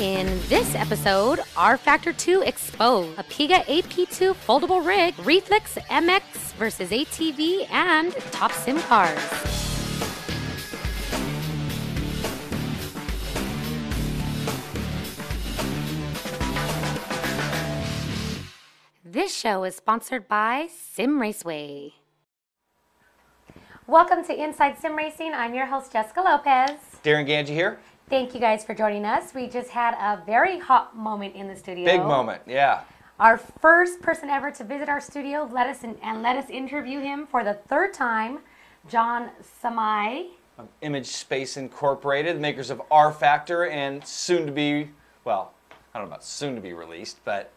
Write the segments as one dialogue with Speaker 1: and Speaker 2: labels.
Speaker 1: In this episode, rFactor 2 Exposed, Apiga AP2 foldable rig, Reflex MX versus ATV, and top sim cars. This show is sponsored by Sim Raceway. Welcome to Inside Sim Racing. I'm your host, Jessica Lopez.
Speaker 2: Darren Ganji here.
Speaker 1: Thank you guys for joining us. We just had a very hot moment in the studio.
Speaker 2: Big moment, yeah.
Speaker 1: Our first person ever to visit our studio, let us interview him for the third time, John Samai.
Speaker 2: Of Image Space Incorporated, makers of rFactor, and soon to be, well, I don't know about soon to be released, but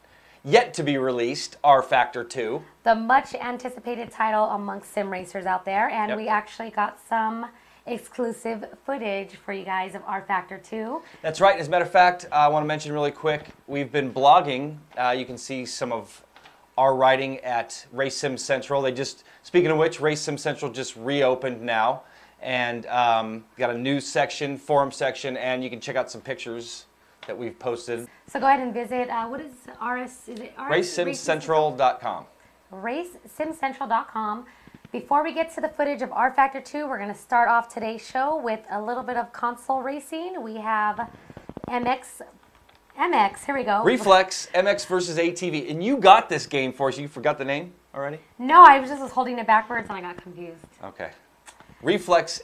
Speaker 2: yet to be released, rFactor 2.
Speaker 1: The much anticipated title amongst sim racers out there, and we actually got some exclusive footage for you guys of rFactor 2.
Speaker 2: That's right. As a matter of fact, I want to mention really quick, we've been blogging. You can see some of our writing at Race Sim Central. They just, speaking of which, Race Sim Central just reopened now, and got a news section, forum section, and you can check out some pictures that we've posted.
Speaker 1: So go ahead and visit, what is RS, is it RS?
Speaker 2: RaceSimCentral.com.
Speaker 1: RaceSimCentral.com. Before we get to the footage of rFactor 2, we're going to start off today's show with a little bit of console racing. We have MX, here we go.
Speaker 2: Reflex MX versus ATV. And you got this game for us. You forgot the name already?
Speaker 1: No, I was just holding it backwards and I got confused.
Speaker 2: Okay. Reflex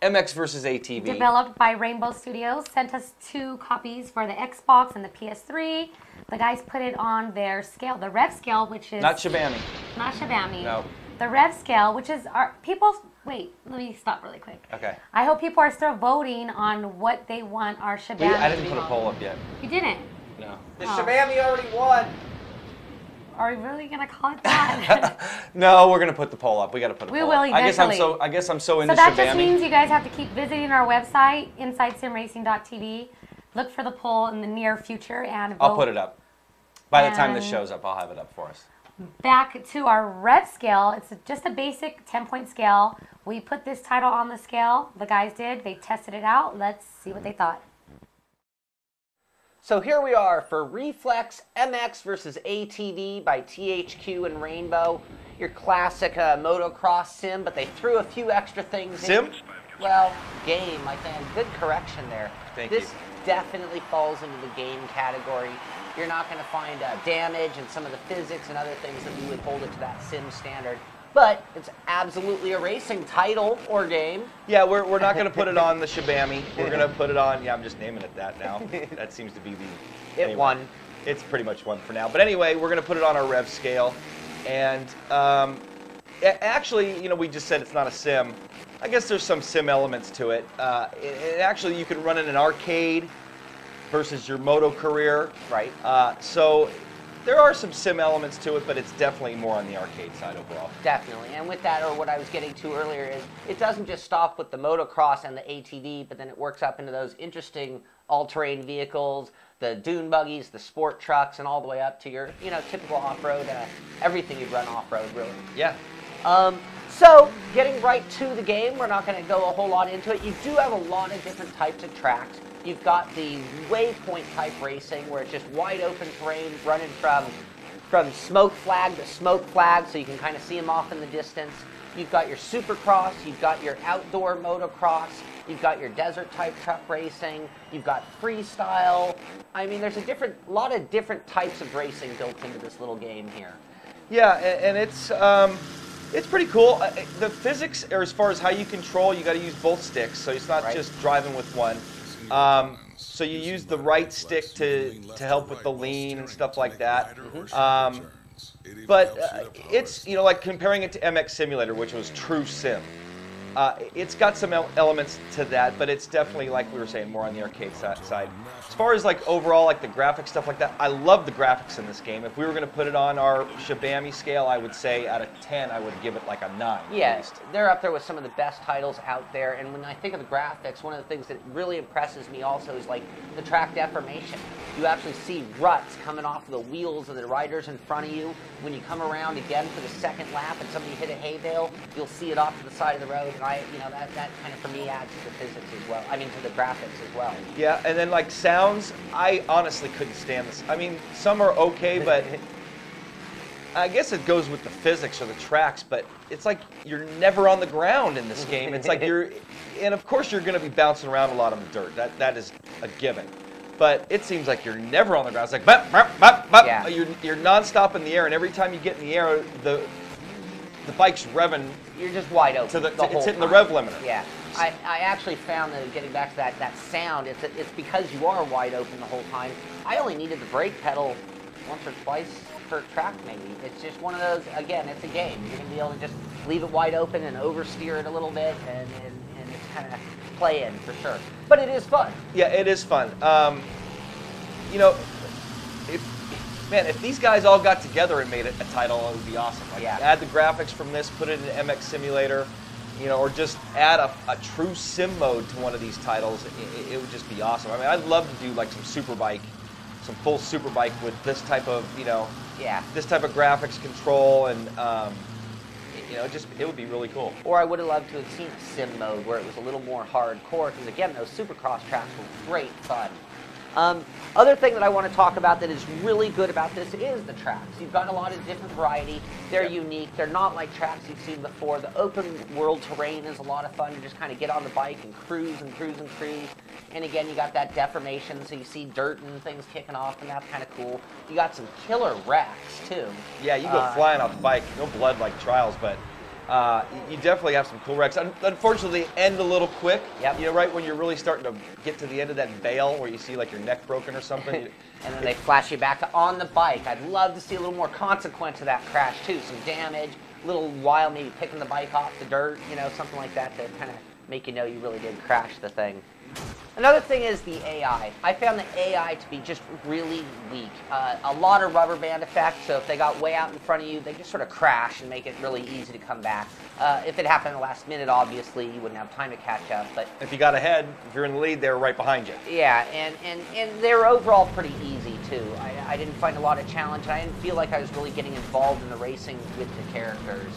Speaker 2: MX versus ATV.
Speaker 1: Developed by Rainbow Studios. Sent us 2 copies for the Xbox and the PS3. The guys put it on their scale, the rev scale, which is...
Speaker 2: Not Shabami.
Speaker 1: Not Shabami.
Speaker 2: No.
Speaker 1: The rev scale, which is our people. Wait, let me stop really quick.
Speaker 2: Okay.
Speaker 1: I hope people are still voting on what they want our Shabami.
Speaker 2: I didn't put a poll up yet.
Speaker 1: You didn't?
Speaker 2: No.
Speaker 3: The Shabami already won.
Speaker 1: Are we really gonna call it that?
Speaker 2: No, we're gonna put the poll up. We got to put a
Speaker 1: We
Speaker 2: poll
Speaker 1: will
Speaker 2: up.
Speaker 1: eventually.
Speaker 2: I guess I'm so into
Speaker 1: so that
Speaker 2: Shabami.
Speaker 1: just means you guys have to keep visiting our website, InsideSimRacing.tv. Look for the poll in the near future and vote.
Speaker 2: I'll put it up. By the time this show's up, I'll have it up for us.
Speaker 1: Back to our rev scale, it's just a basic 10-point scale. We put this title on the scale. The guys did. They tested it out. Let's see what they thought.
Speaker 3: So here we are for Reflex MX versus ATV by THQ and Rainbow. Your classic motocross sim, but they threw a few extra things
Speaker 2: Sim?
Speaker 3: in. Well, game, I think. Good correction there.
Speaker 2: Thank you.
Speaker 3: This definitely falls into the game category. You're not going to find damage and some of the physics and other things that we would hold it to that sim standard. But it's absolutely a racing title or game.
Speaker 2: Yeah, we're not going to put it on the Shabami. We're going to put it on, yeah, I'm just naming it that now. That seems to be the...
Speaker 3: It won.
Speaker 2: It's pretty much won for now. But anyway, we're going to put it on our rev scale. And actually, you know, we just said it's not a sim. I guess there's some sim elements to it. Actually, you can run in an arcade versus your moto career.
Speaker 3: Right.
Speaker 2: So there are some sim elements to it, but it's definitely more on the arcade side overall.
Speaker 3: Definitely. And with that, or what I was getting to earlier, is it doesn't just stop with the motocross and the ATV, but then it works up into those interesting all-terrain vehicles, the dune buggies, the sport trucks, and all the way up to your, you know, typical off-road, everything you'd run off-road, really.
Speaker 2: Yeah.
Speaker 3: So, getting right to the game, we're not going to go a whole lot into it. You do have a lot of different types of tracks. You've got the waypoint type racing, where it's just wide open terrain, running from smoke flag to smoke flag, so you can kind of see them off in the distance. You've got your supercross, you've got your outdoor motocross, you've got your desert type truck racing, you've got freestyle. I mean, there's a lot of different types of racing built into this little game here.
Speaker 2: Yeah, and it's pretty cool. The physics, or as far as how you control, you got to use both sticks, so it's not just driving with one. So you use the right stick to help with the lean and stuff like that. But it's, you know, like comparing it to MX Simulator, which was true sim. It's got some elements to that, but it's definitely, like we were saying, more on the arcade side. As far as like overall, like the graphics, stuff like that, I love the graphics in this game. If we were going to put it on our Shabami scale, I would say out of 10, I would give it like a 9.
Speaker 3: Yeah, they're up there with some of the best titles out there. And when I think of the graphics, one of the things that really impresses me also is like the track deformation. You actually see ruts coming off of the wheels of the riders in front of you. When you come around again for the second lap and somebody hit a hay bale, you'll see it off to the side of the road. And that kind of for me adds to the physics as well. I mean, to the graphics as well.
Speaker 2: Yeah, and then like sound sounds, I honestly couldn't stand this. I mean, some are okay, but I guess it goes with the physics or the tracks, but it's like you're never on the ground in this game. It's like and of course you're going to be bouncing around a lot on the dirt. That is a given. But it seems like you're never on the ground. It's like, bop, bop, bop, bop.
Speaker 3: Yeah.
Speaker 2: You're nonstop in the air, and every time you get in the air, the bike's revving.
Speaker 3: You're just wide open.
Speaker 2: It's hitting the rev limiter.
Speaker 3: Yeah. I actually found that getting back to that sound, it's because you are wide open the whole time. I only needed the brake pedal once or twice per track, maybe. It's just one of those, again, it's a game. You're going to be able to just leave it wide open and oversteer it a little bit and it's kind of play in for sure. But it is fun.
Speaker 2: Yeah, it is fun. You know, if these guys all got together and made it a title, it would be awesome. Like,
Speaker 3: yeah.
Speaker 2: Add the graphics from this, put it in an MX simulator, you know, or just add a true sim mode to one of these titles. It would just be awesome. I mean, I'd love to do like some superbike, some full superbike with this type of, you know, this type of graphics control, and you know, it would be really cool.
Speaker 3: Or I would have loved to have seen a sim mode where it was a little more hardcore, because again, those supercross tracks were great fun. Other thing that I want to talk about that is really good about this is the tracks. You've got a lot of different variety. They're unique. They're not like tracks you've seen before. The open world terrain is a lot of fun to just kind of get on the bike and cruise and cruise and cruise. And again, you got that deformation, so you see dirt and things kicking off, and that's kind of cool. You got some killer wrecks, too.
Speaker 2: Yeah, you go flying off the bike. No blood like Trials, but you definitely have some cool wrecks. Unfortunately, they end a little quick.
Speaker 3: Yep.
Speaker 2: You know, right when you're really starting to get to the end of that bail where you see like your neck broken or something.
Speaker 3: And then they flash you back to on the bike. I'd love to see a little more consequence of that crash too. Some damage, a little while maybe picking the bike off the dirt, you know, something like that to kind of make you know you really did crash the thing. Another thing is the AI. I found the AI to be just really weak. A lot of rubber band effect, so if they got way out in front of you, they just sort of crash and make it really easy to come back. If it happened in the last minute, obviously, you wouldn't have time to catch up. But
Speaker 2: if you got ahead, if you're in the lead, they were right behind you.
Speaker 3: Yeah, and they were overall pretty easy, too. I didn't find a lot of challenge, and I didn't feel like I was really getting involved in the racing with the characters.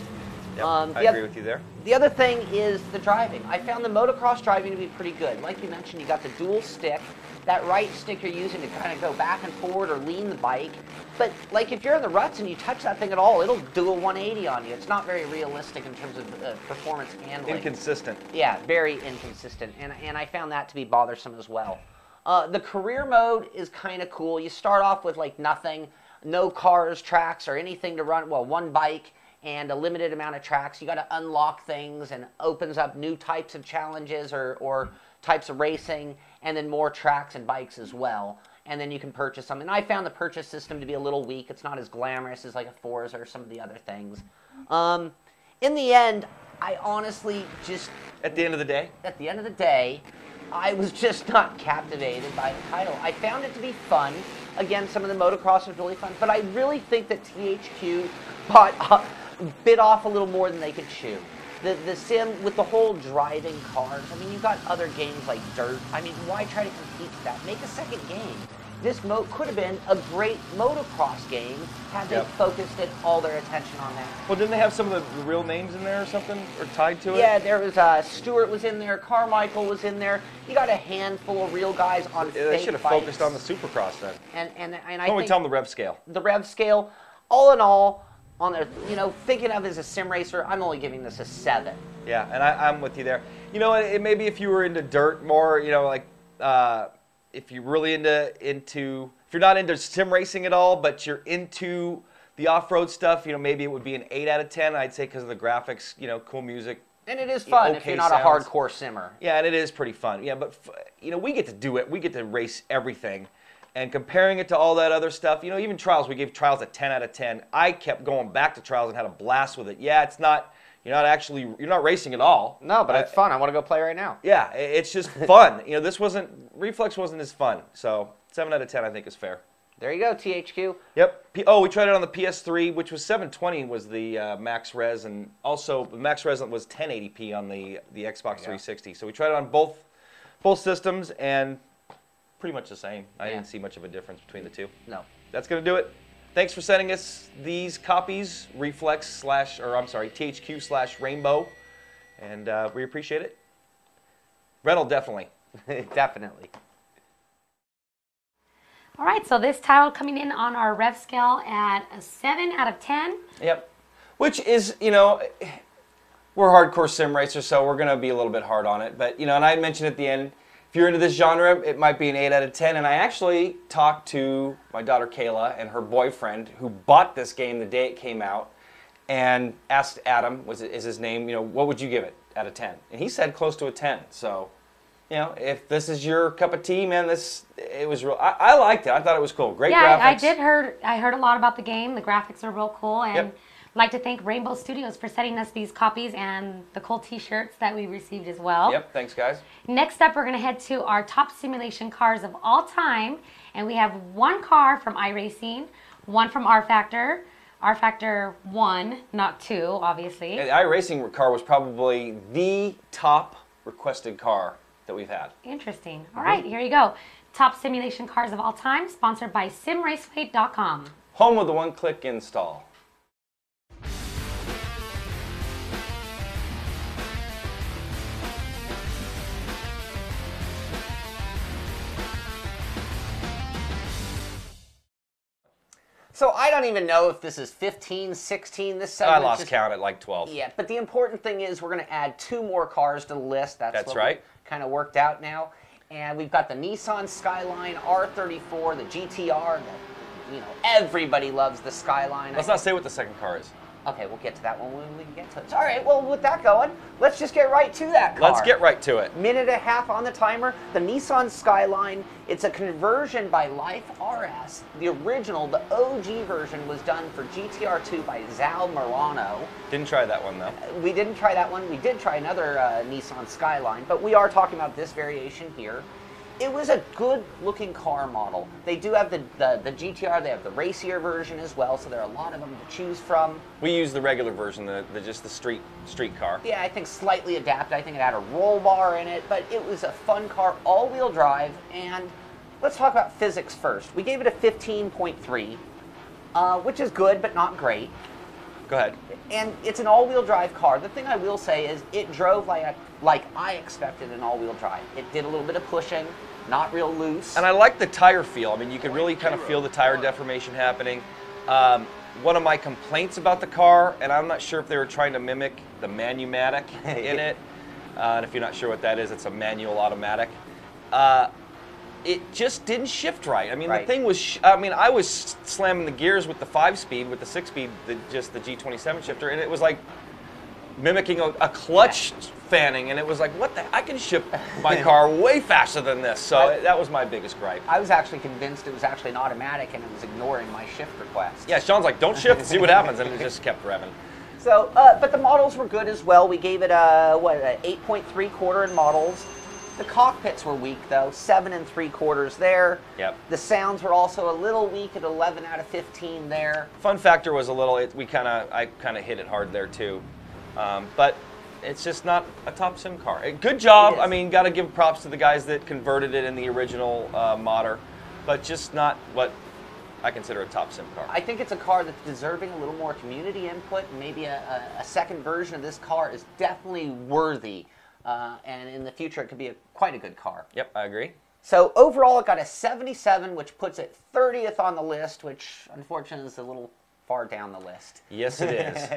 Speaker 2: Yep, I agree with you there.
Speaker 3: The other thing is the driving. I found the motocross driving to be pretty good. Like you mentioned, you got the dual stick. That right stick you're using to kind of go back and forward or lean the bike. But like if you're in the ruts and you touch that thing at all, it'll do a 180 on you. It's not very realistic in terms of performance handling.
Speaker 2: Inconsistent.
Speaker 3: Yeah, very inconsistent. And I found that to be bothersome as well. The career mode is kind of cool. You start off with like nothing, no cars, tracks, or anything to run. Well, one bike and a limited amount of tracks. You got to unlock things, and opens up new types of challenges or types of racing, and then more tracks and bikes as well. And then you can purchase them. And I found the purchase system to be a little weak. It's not as glamorous as like a Forza or some of the other things. In the end, I honestly just...
Speaker 2: At the end of the day?
Speaker 3: At the end of the day, I was just not captivated by the title. I found it to be fun. Again, some of the motocross was really fun. But I really think that THQ bit off a little more than they could chew. The sim with the whole driving cars, I mean, you got other games like Dirt. I mean, why try to compete with that? Make a second game. This could have been a great motocross game had they focused all their attention on that.
Speaker 2: Well, didn't they have some of the real names in there or something, or tied to it?
Speaker 3: Yeah, there was Stewart was in there, Carmichael was in there. You got a handful of real guys on fake
Speaker 2: They should have
Speaker 3: bikes.
Speaker 2: focused on the Supercross then.
Speaker 3: And I
Speaker 2: When we
Speaker 3: think
Speaker 2: tell them the rev scale.
Speaker 3: the rev scale, all in all, on their, you know, thinking of as a sim racer, I'm only giving this a 7.
Speaker 2: Yeah, and I'm with you there. You know, maybe if you were into dirt more, you know, like if you're really into if you're not into sim racing at all, but you're into the off-road stuff, you know, maybe it would be an 8 out of 10. I'd say because of the graphics, you know, cool music.
Speaker 3: And it is fun if you're not
Speaker 2: sounds.
Speaker 3: a hardcore simmer.
Speaker 2: Yeah, and it is pretty fun. Yeah, but you know, we get to do it. We get to race everything. And comparing it to all that other stuff, you know, even Trials, we gave Trials a 10 out of 10. I kept going back to Trials and had a blast with it. Yeah, it's not, you're not racing at all.
Speaker 3: No, but it's fun. I want to go play right now.
Speaker 2: Yeah, it's just fun. You know, Reflex wasn't as fun. So 7 out of 10 I think is fair.
Speaker 3: There you go, THQ.
Speaker 2: Yep. We tried it on the PS3, which was 720 was the max res, and also the max res was 1080p on the Xbox 360. So we tried it on both systems, and pretty much the same. I didn't see much of a difference between the two.
Speaker 3: No.
Speaker 2: That's going to do it. Thanks for sending us these copies, THQ/Rainbow, and we appreciate it. Rental, definitely.
Speaker 3: Definitely.
Speaker 1: All right, so this title coming in on our rev scale at a 7 out of 10.
Speaker 2: Yep. Which is, you know, we're hardcore sim racers, so we're going to be a little bit hard on it. But, you know, and I mentioned at the end, if you're into this genre, it might be an 8 out of 10. And I actually talked to my daughter Kayla and her boyfriend who bought this game the day it came out and asked Adam, is his name, you know, what would you give it out of 10? And he said close to a 10. So, you know, if this is your cup of tea, man, it was real. I liked it. I thought it was cool. Great graphics.
Speaker 1: Yeah, I heard a lot about the game. The graphics are real cool. And
Speaker 2: Yep.
Speaker 1: I'd like to thank Rainbow Studios for sending us these copies and the cool t-shirts that we received as well.
Speaker 2: Yep, thanks, guys.
Speaker 1: Next up, we're going to head to our top simulation cars of all time. And we have one car from iRacing, one from rFactor. rFactor 1, not 2, obviously.
Speaker 2: The iRacing car was probably the top requested car that we've had.
Speaker 1: Interesting. All right, here you go. Top simulation cars of all time, sponsored by simraceway.com.
Speaker 2: Home with the one-click install.
Speaker 3: So I don't even know if this is 15, 16, this
Speaker 2: I
Speaker 3: segment.
Speaker 2: lost count at like 12.
Speaker 3: Yeah, but the important thing is we're going to add 2 more cars to the list. That's what
Speaker 2: right.
Speaker 3: Kind of worked out now. And we've got the Nissan Skyline R34, the GTR. You know, everybody loves the Skyline.
Speaker 2: Let's not say what the second car is.
Speaker 3: Okay, we'll get to that one when we can get to it. All right, well, with that going, let's just get right to that car.
Speaker 2: Let's get right to it.
Speaker 3: Minute and a half on the timer. The Nissan Skyline, it's a conversion by Life RS. The original, the OG version, was done for GTR2 by Zal Morano.
Speaker 2: Didn't try that one, though.
Speaker 3: We didn't try that one. We did try another Nissan Skyline, but we are talking about this variation here. It was a good-looking car model. They do have the GTR. They have the racier version as well, so there are a lot of them to choose from.
Speaker 2: We used the regular version, just the street car.
Speaker 3: Yeah, I think slightly adapted. I think it had a roll bar in it, but it was a fun car, all-wheel drive. And let's talk about physics first. We gave it a 15.3, which is good, but not great.
Speaker 2: Go ahead.
Speaker 3: And it's an all-wheel drive car. The thing I will say is it drove like I expected an all-wheel drive. It did a little bit of pushing, not real loose.
Speaker 2: And I like the tire feel. I mean, you could really kind of feel the tire deformation happening. One of my complaints about the car, and I'm not sure if they were trying to mimic the Manumatic in it, and if you're not sure what that is, it's a manual automatic. It just didn't shift right. I mean, the thing was, I was slamming the gears with the 5-speed, with the 6-speed, just the G27 shifter, and it was like mimicking a clutch fanning, and it was like, what the, I can shift my car way faster than this. So that was my biggest gripe.
Speaker 3: I was actually convinced it was actually an automatic, and it was ignoring my shift request.
Speaker 2: Yeah, Sean's like, don't shift and see what happens, and it just kept revving.
Speaker 3: So, but the models were good as well. We gave it a 8.75 in models. The cockpits were weak though, 7 3/4 there.
Speaker 2: Yep.
Speaker 3: The sounds were also a little weak at 11 out of 15 there.
Speaker 2: Fun factor was a little. I kind of hit it hard there too, but it's just not a top sim car. Good job. I mean, got to give props to the guys that converted it in the original modder, but just not what I consider a top sim car.
Speaker 3: I think it's a car that's deserving a little more community input. Maybe a second version of this car is definitely worthy. And in the future, it could be quite a good car.
Speaker 2: Yep, I agree.
Speaker 3: So overall, it got a 77, which puts it 30th on the list, which unfortunately is a little far down the list.
Speaker 2: Yes, it is.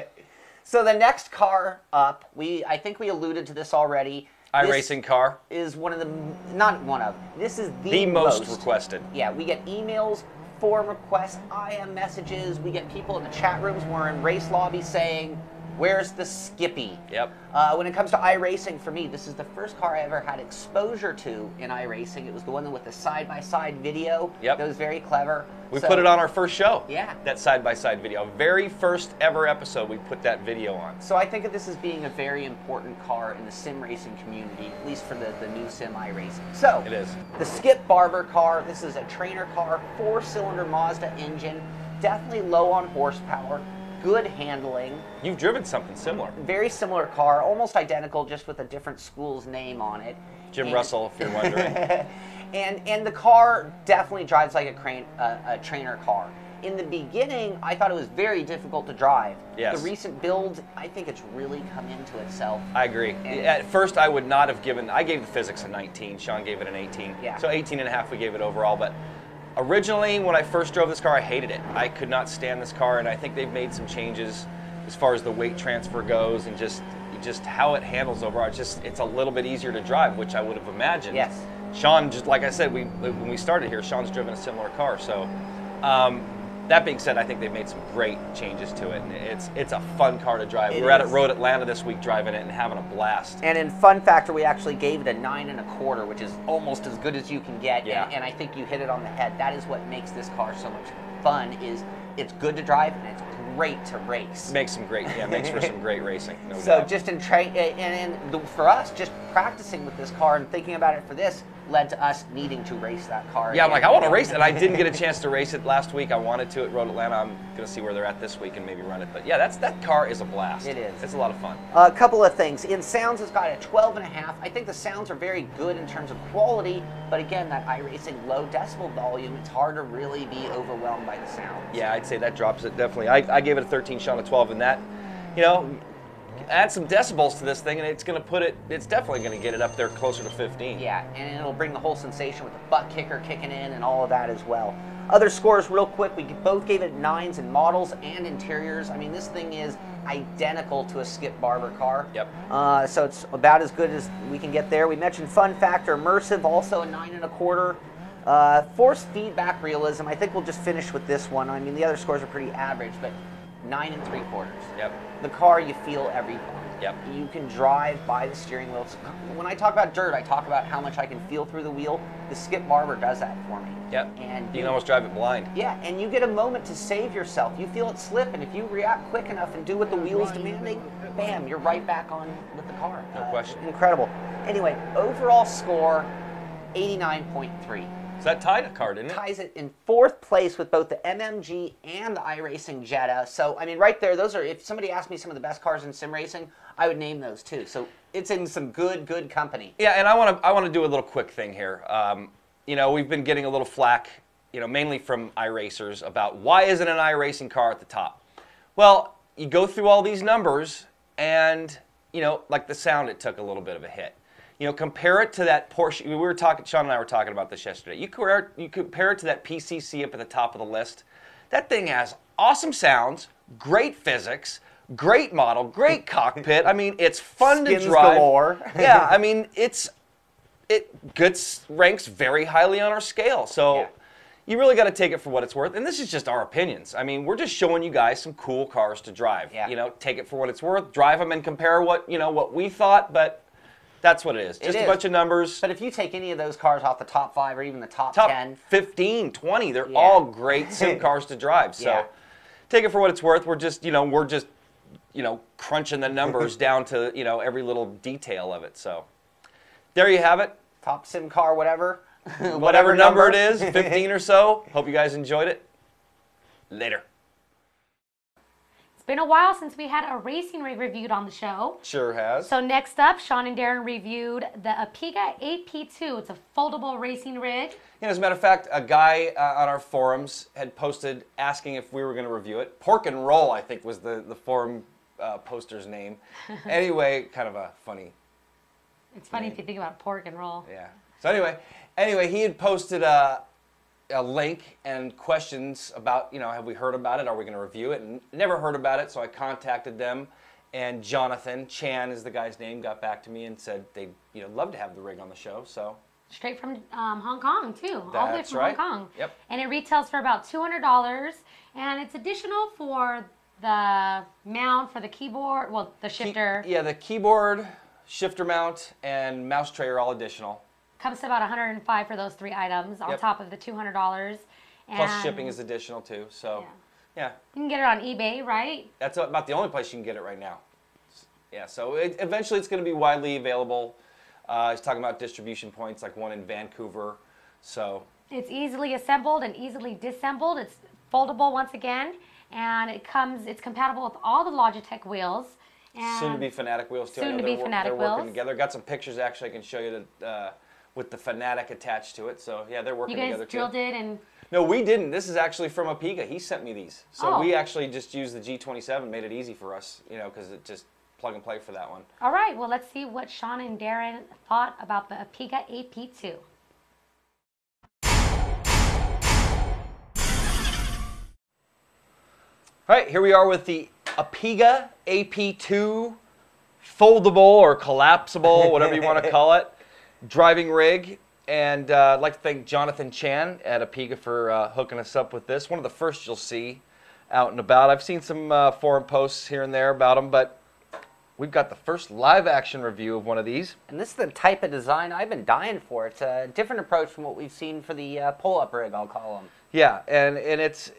Speaker 3: So the next car up, I think we alluded to this already.
Speaker 2: iRacing car
Speaker 3: is one of the, not one of, this is
Speaker 2: the most requested.
Speaker 3: Yeah, we get emails, forum requests, IM messages. We get people in the chat rooms. We're in race lobbies saying, where's the Skippy?
Speaker 2: Yep.
Speaker 3: When it comes to iRacing, for me, this is the first car I ever had exposure to in iRacing. It was the one with the side-by-side video.
Speaker 2: Yep.
Speaker 3: That was very clever.
Speaker 2: We put it on our first show.
Speaker 3: Yeah.
Speaker 2: That side-by-side video. Very first ever episode, we put that video on.
Speaker 3: So I think of this as being a very important car in the sim racing community, at least for the new sim iRacing. So,
Speaker 2: it is.
Speaker 3: The Skip Barber car, this is a trainer car, 4-cylinder Mazda engine, definitely low on horsepower. Good handling.
Speaker 2: You've driven something similar.
Speaker 3: Very similar car, almost identical, just with a different school's name on it.
Speaker 2: Jim Russell, if you're wondering.
Speaker 3: and the car definitely drives like a trainer car. In the beginning, I thought it was very difficult to drive.
Speaker 2: Yes.
Speaker 3: The recent build, I think it's really come into itself.
Speaker 2: I agree. At first, I would not have given, I gave the physics a 19. Sean gave it an 18.
Speaker 3: Yeah.
Speaker 2: So 18 and a half we gave it overall, but Originally, when I first drove this car, I hated it. I could not stand this car, and I think they've made some changes as far as the weight transfer goes and just how it handles overall. It's a little bit easier to drive, which I would have imagined.
Speaker 3: Yes.
Speaker 2: Sean, just like I said, when we started here, Sean's driven a similar car. So that being said, I think they've made some great changes to it, and it's a fun car to drive. We're at Road Atlanta this week driving it and having a blast.
Speaker 3: And in fun factor, we actually gave it a 9 1/4, which is almost as good as you can get.
Speaker 2: Yeah.
Speaker 3: And I think you hit it on the head. That is what makes this car so much fun. Is it's good to drive and it's great to race.
Speaker 2: Makes for some great racing. No
Speaker 3: So
Speaker 2: doubt.
Speaker 3: just for us, just practicing with this car and thinking about it for this led to us needing to race that car.
Speaker 2: Yeah, I'm like, I want to race it. I didn't get a chance to race it last week. I wanted to at Road Atlanta. I'm going to see where they're at this week and maybe run it. But yeah, that car is a blast.
Speaker 3: It is.
Speaker 2: It's a lot of fun.
Speaker 3: A couple of things. In sounds, it's got a 12.5. I think the sounds are very good in terms of quality, but again, that iRacing low decibel volume, it's hard to really be overwhelmed by the sound.
Speaker 2: Yeah, I'd say that drops it definitely. I gave it a 13, Sean a 12, and that, add some decibels to this thing, and it's definitely going to get it up there closer to 15.
Speaker 3: Yeah, and it'll bring the whole sensation with the butt kicker kicking in and all of that as well. Other scores real quick, we both gave it 9s in models and interiors. I mean, this thing is identical to a Skip Barber car.
Speaker 2: Yep.
Speaker 3: So it's about as good as we can get there. We mentioned fun factor, immersive, also a 9 1/4. Force feedback realism, I think we'll just finish with this one. I mean, the other scores are pretty average, but 9 3/4.
Speaker 2: Yep.
Speaker 3: The car, you feel every bump.
Speaker 2: Yep.
Speaker 3: You can drive by the steering wheel. When I talk about dirt, I talk about how much I can feel through the wheel. The Skip Barber does that for me.
Speaker 2: Yep.
Speaker 3: And
Speaker 2: you can almost drive it blind.
Speaker 3: Yeah, and you get a moment to save yourself. You feel it slip, and if you react quick enough and do what the wheel's demanding, bam, you're right back on with the car.
Speaker 2: No question.
Speaker 3: Incredible. Anyway, overall score, 89.3.
Speaker 2: So that tied a car, didn't it?
Speaker 3: Ties it in 4th place with both the MMG and the iRacing Jetta. So, I mean, right there, those are, if somebody asked me some of the best cars in sim racing, I would name those too. So it's in some good company.
Speaker 2: Yeah, and I want to do a little quick thing here. We've been getting a little flack, mainly from iRacers about why isn't an iRacing car at the top? Well, you go through all these numbers and, like the sound, it took a little bit of a hit. Compare it to that Porsche. Sean and I were talking about this yesterday. You compare it to that PCC up at the top of the list. That thing has awesome sounds, great physics, great model, great cockpit. I mean, it's fun
Speaker 3: Skins
Speaker 2: to drive.
Speaker 3: galore.
Speaker 2: Yeah, I mean, it ranks very highly on our scale. So
Speaker 3: Yeah.
Speaker 2: you really got to take it for what it's worth. And this is just our opinions. I mean, we're just showing you guys some cool cars to drive.
Speaker 3: Yeah.
Speaker 2: Take it for what it's worth, drive them, and compare what we thought. But that's what it is. Just a bunch of numbers.
Speaker 3: But if you take any of those cars off the top 5 or even the top 10.
Speaker 2: 15, 20, they're all great sim cars to drive. So take it for what it's worth. We're just, crunching the numbers down to, every little detail of it. So there you have it.
Speaker 3: Top sim car, whatever.
Speaker 2: Whatever number it is, 15 or so. Hope you guys enjoyed it. Later.
Speaker 1: It's been a while since we had a racing rig reviewed on the show.
Speaker 2: Sure has.
Speaker 1: So next up, Sean and Darren reviewed the Apiga AP2. It's a foldable racing rig.
Speaker 2: As a matter of fact, a guy on our forums had posted asking if we were going to review it. Pork and Roll, I think, was the forum poster's name. Anyway, kind of a funny.
Speaker 1: It's funny if you think about pork and roll.
Speaker 2: Yeah. So anyway, he had posted a link and questions about, have we heard about it? Are we going to review it? And never heard about it, so I contacted them. And Jonathan, Chan is the guy's name, got back to me and said they'd love to have the rig on the show. So
Speaker 1: straight from Hong Kong, too. All the way from
Speaker 2: right.
Speaker 1: Hong Kong.
Speaker 2: Yep.
Speaker 1: And it retails for about $200. And it's additional for the mount for the keyboard, well, the shifter.
Speaker 2: The keyboard, shifter mount, and mouse tray are all additional.
Speaker 1: Comes to about $105 for those 3 items on top of the $200.
Speaker 2: Plus shipping is additional too. So, yeah.
Speaker 1: You can get it on eBay, right?
Speaker 2: That's about the only place you can get it right now. Yeah. So eventually it's going to be widely available. He's talking about distribution points, like one in Vancouver. So
Speaker 1: it's easily assembled and easily disassembled. It's foldable once again, and it's compatible with all the Logitech wheels. And
Speaker 2: soon to be Fanatic wheels too.
Speaker 1: Soon to be Fanatic wheels.
Speaker 2: They're working together. Got some pictures actually I can show you with the Fanatic attached to it. So yeah, they're working together too.
Speaker 1: You guys drilled it and.
Speaker 2: No, we didn't. This is actually from Apiga. He sent me these. So we actually just used the G27, made it easy for us, because it just plug and play for that one.
Speaker 1: All right, well, let's see what Sean and Darren thought about the Apiga AP2.
Speaker 2: All right, here we are with the Apiga AP2 foldable or collapsible, whatever you want to call it, driving rig. And I'd like to thank Jonathan Chan at Apiga for hooking us up with this. One of the first you'll see out and about. I've seen some forum posts here and there about them, but we've got the first live action review of one of these.
Speaker 3: And this is the type of design I've been dying for. It's a different approach from what we've seen for the pull-up rig, I'll call them.
Speaker 2: Yeah, and it's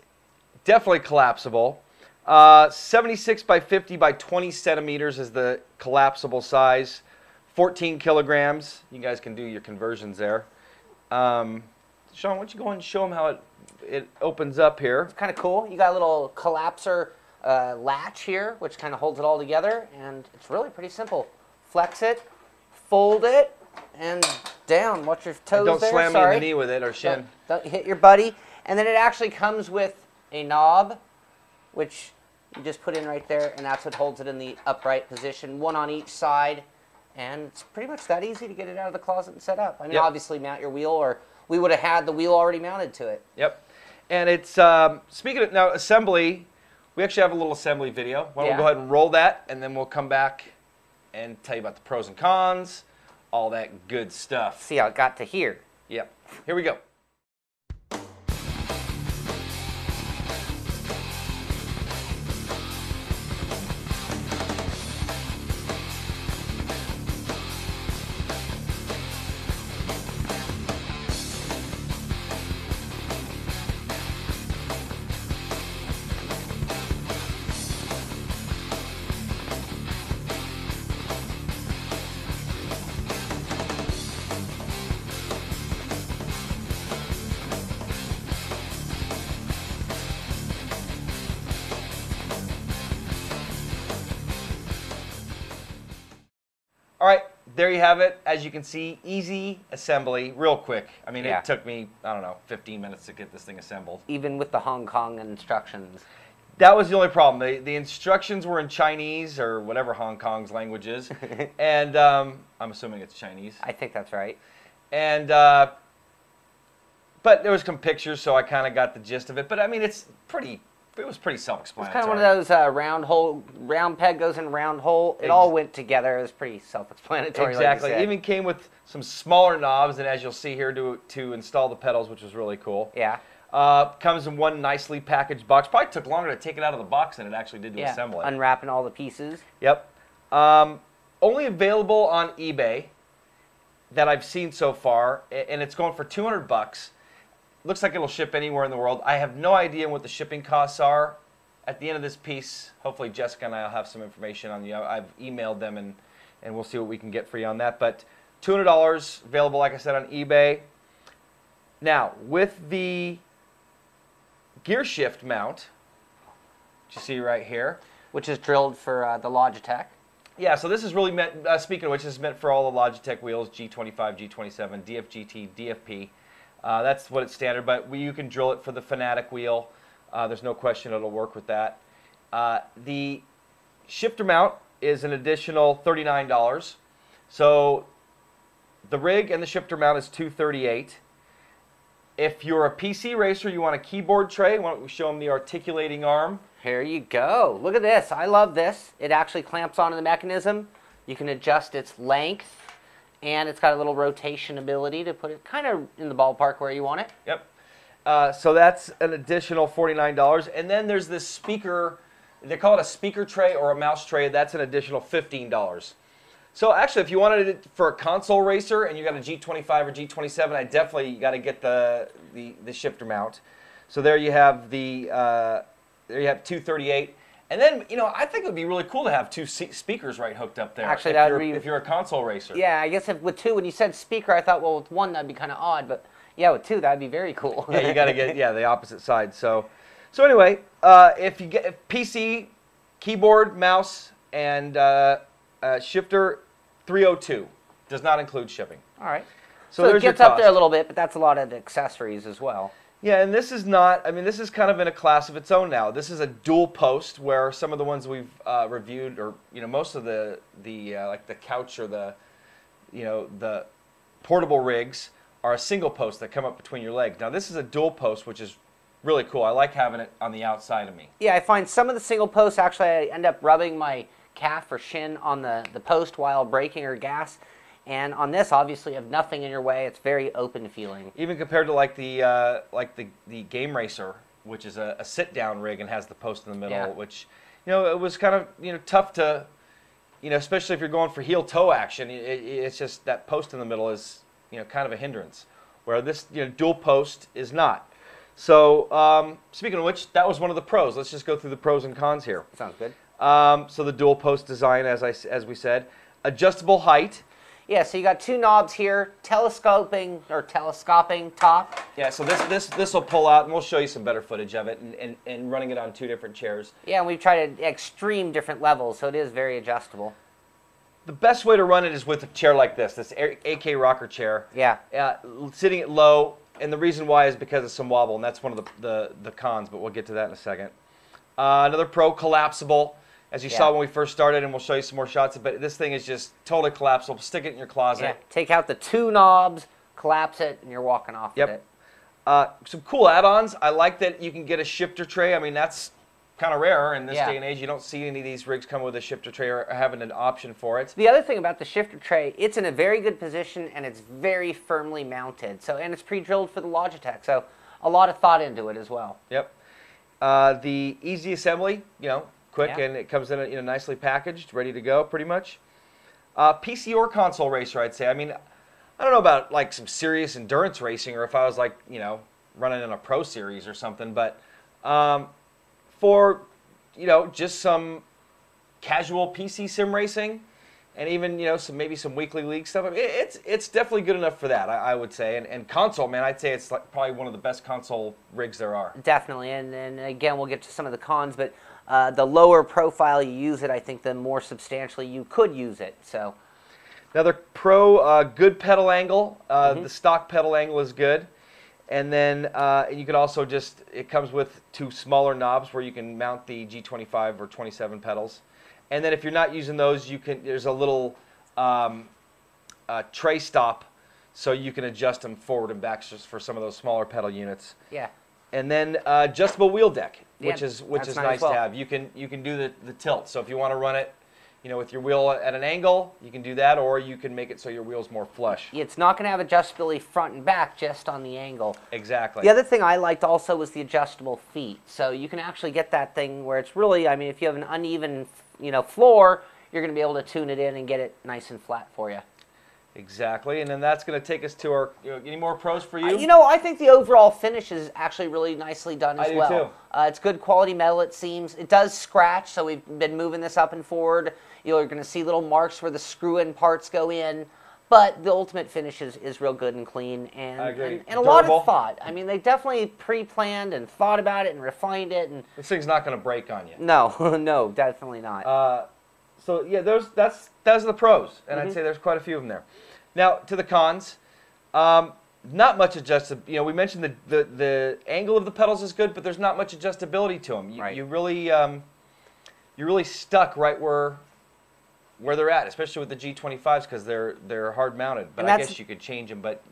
Speaker 2: definitely collapsible. 76 by 50 by 20 centimeters is the collapsible size. 14 kilograms. You guys can do your conversions there. Sean, why don't you go and show them how it opens up here.
Speaker 3: It's kind of cool. You got a little collapser latch here, which kind of holds it all together, and it's really pretty simple. Flex it, fold it, and down. Watch your toes
Speaker 2: Don't
Speaker 3: there.
Speaker 2: slam
Speaker 3: Sorry.
Speaker 2: me in the knee with it or shin.
Speaker 3: Don't hit your buddy. And then it actually comes with a knob, which you just put in right there, and that's what holds it in the upright position, one on each side. And it's pretty much that easy to get it out of the closet and set up. I mean,
Speaker 2: Yep.
Speaker 3: Obviously mount your wheel, or we would have had the wheel already mounted to it.
Speaker 2: Yep. And it's, speaking of, now assembly, we actually have a little assembly video. Why don't we go ahead and roll that, and then we'll come back and tell you about the pros and cons, all that good stuff.
Speaker 3: See how it got to here.
Speaker 2: Yep. Here we go. All right, there you have it. As you can see, easy assembly, real quick. I mean,
Speaker 3: Yeah.
Speaker 2: it took me, I don't know, 15 minutes to get this thing assembled.
Speaker 3: Even with the Hong Kong instructions.
Speaker 2: That was the only problem. The instructions were in Chinese or whatever Hong Kong's language is. And I'm assuming it's Chinese.
Speaker 3: I think that's right.
Speaker 2: And, but there was some pictures, so I kind of got the gist of it. But I mean, it was pretty
Speaker 3: It's
Speaker 2: self-explanatory.
Speaker 3: kind of one of those round peg goes in round hole. It all went together. It was pretty self-explanatory.
Speaker 2: Exactly.
Speaker 3: Like
Speaker 2: It even came with some smaller knobs, and as you'll see here, to install the pedals, which was really cool.
Speaker 3: Yeah.
Speaker 2: Comes in one nicely packaged box. Probably took longer to take it out of the box than it actually did to assemble it.
Speaker 3: Unwrapping all the pieces.
Speaker 2: Yep. Only available on eBay that I've seen so far, and it's going for $200. Looks like it'll ship anywhere in the world. I have no idea what the shipping costs are. At the end of this piece, hopefully Jessica and I will have some information on you. I've emailed them, and we'll see what we can get for you on that. But $200 available, like I said, on eBay. Now, with the gear shift mount, which you see right here.
Speaker 3: Which is drilled for the Logitech.
Speaker 2: Yeah, so this is really meant, speaking of which, this is meant for all the Logitech wheels, G25, G27, DFGT, DFP. That's what it's standard, but you can drill it for the Fanatic wheel. There's no question it'll work with that. The shifter mount is an additional $39. So the rig and the shifter mount is $238. If you're a PC racer, you want a keyboard tray, why don't we show them the articulating arm?
Speaker 3: Here you go. Look at this. I love this. It actually clamps onto the mechanism. You can adjust its length, and it's got a little rotation ability to put it kind of in the ballpark where you want it.
Speaker 2: Yep. So that's an additional $49. And then there's this speaker, they call it a speaker tray or a mouse tray. That's an additional $15. So actually, if you wanted it for a console racer and you got a G25 or G27, I definitely got to get the shifter mount. So there you have there you have 238. And then, you know, I think it would be really cool to have two speakers right hooked up there.
Speaker 3: Actually,
Speaker 2: if you're a console racer.
Speaker 3: Yeah, I guess with two, when you said speaker, I thought, well, with one, that'd be kind of odd. But yeah, with two, that'd be very cool.
Speaker 2: Yeah, you got to get the opposite side. So anyway, if you get PC, keyboard, mouse, and shifter, $302. Does not include shipping.
Speaker 3: All right.
Speaker 2: So
Speaker 3: it gets up there a little bit, but that's a lot of accessories as well.
Speaker 2: Yeah, and this is not, I mean, this is kind of in a class of its own now. This is a dual post, where some of the ones we've reviewed, or, you know, most of the like the couch or the portable rigs are a single post that come up between your legs. Now this is a dual post, which is really cool. I like having it on the outside of me.
Speaker 3: Yeah, I find some of the single posts, actually, I end up rubbing my calf or shin on the post while braking or gas. And on this, obviously, you have nothing in your way. It's very open feeling.
Speaker 2: Even compared to like the Game Racer, which is a sit-down rig and has the post in the middle, which, you know, it was kind of, you know, tough to, you know, especially if you're going for heel-toe action. It's just that post in the middle is, you know, kind of a hindrance, where this, you know, dual post is not. So speaking of which, that was one of the pros. Let's just go through the pros and cons here.
Speaker 3: Sounds good.
Speaker 2: So the dual post design, as we said, adjustable height.
Speaker 3: Yeah, so you got two knobs here, telescoping top.
Speaker 2: Yeah, so this will pull out, and we'll show you some better footage of it, and running it on 2 different chairs.
Speaker 3: Yeah, and we've tried extreme different levels, so it is very adjustable.
Speaker 2: The best way to run it is with a chair like this AK rocker chair.
Speaker 3: Yeah.
Speaker 2: Sitting it low, and the reason why is because of some wobble, and that's one of the cons, but we'll get to that in a second. Another pro, collapsible. As you saw when we first started, and we'll show you some more shots, but this thing is just totally collapsible. Stick it in your closet.
Speaker 3: Yeah. Take out the 2 knobs, collapse it, and you're walking off with it.
Speaker 2: Some cool add-ons. I like that you can get a shifter tray. I mean, that's kind of rare in this day and age. You don't see any of these rigs come with a shifter tray or having an option for it.
Speaker 3: The other thing about the shifter tray, it's in a very good position, and it's very firmly mounted. So, and it's pre-drilled for the Logitech, so a lot of thought into it as well.
Speaker 2: Yep. The easy assembly, you know, quick, and it comes in, you know, nicely packaged, ready to go, pretty much. PC or console racer, I'd say. I mean, I don't know about like some serious endurance racing, or if I was like, you know, running in a pro series or something, but for, you know, just some casual PC sim racing, and even, you know, maybe some weekly league stuff. I mean, it's definitely good enough for that, I would say. And console, man, I'd say it's like probably one of the best console rigs there are.
Speaker 3: Definitely, and again, we'll get to some of the cons, but the lower profile you use it, I think the more substantially you could use it. So,
Speaker 2: another pro, good pedal angle. The stock pedal angle is good. And then you could also just, it comes with 2 smaller knobs where you can mount the G25 or 27 pedals. And then if you're not using those, you can, there's a little tray stop, so you can adjust them forward and back just for some of those smaller pedal units.
Speaker 3: Yeah.
Speaker 2: And then adjustable wheel deck, which is nice
Speaker 3: well
Speaker 2: to have. You can do the tilt. So if you want to run it, you know, with your wheel at an angle, you can do that, or you can make it so your wheel's more flush.
Speaker 3: It's not going to have adjustability front and back, just on the angle.
Speaker 2: Exactly.
Speaker 3: The other thing I liked also was the adjustable feet. So you can actually get that thing where it's really, I mean, if you have an uneven, you know, floor, you're going to be able to tune it in and get it nice and flat for you.
Speaker 2: Exactly, and then that's going to take us to our, you know, any more pros for you?
Speaker 3: You know, I think the overall finish is actually really nicely done as well.
Speaker 2: I do too.
Speaker 3: It's good quality metal, it seems. It does scratch, so we've been moving this up and forward. You're going to see little marks where the screw-in parts go in, but the ultimate finish is real good and clean, and,
Speaker 2: I agree.
Speaker 3: and a lot of thought. I mean, they definitely pre-planned and thought about it and refined it. And
Speaker 2: this thing's not going to break on you.
Speaker 3: No, no, definitely not.
Speaker 2: So yeah, those are the pros, and I'd say there's quite a few of them there. Now to the cons, not much adjustability. You know, we mentioned the angle of the pedals is good, but there's not much adjustability to them. You're really stuck right where they're at, especially with the G25s, because they're hard mounted. But I guess you could change them. But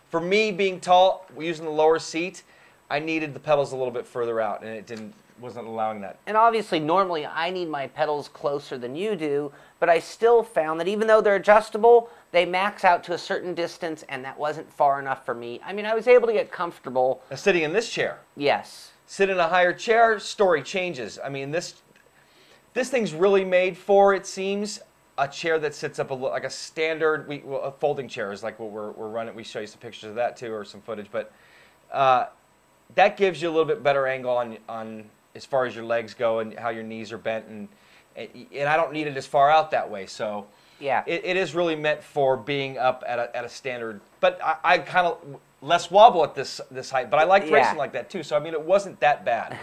Speaker 2: for me, being tall, using the lower seat, I needed the pedals a little bit further out, and it wasn't allowing that.
Speaker 3: And obviously, normally I need my pedals closer than you do, but I still found that even though they're adjustable, they max out to a certain distance, and that wasn't far enough for me. I mean, I was able to get comfortable.
Speaker 2: Now, sitting in this chair.
Speaker 3: Yes.
Speaker 2: Sit in a higher chair, story changes. I mean, this thing's really made for, it seems, a chair that sits up like a standard, a folding chair is like what we're running. We show you some pictures of that too, or some footage, but that gives you a little bit better angle on as far as your legs go and how your knees are bent, and I don't need it as far out that way. So
Speaker 3: yeah,
Speaker 2: it is really meant for being up at a standard. But I kind of less wobble at this height, but I liked racing like that too. So I mean, it wasn't that bad.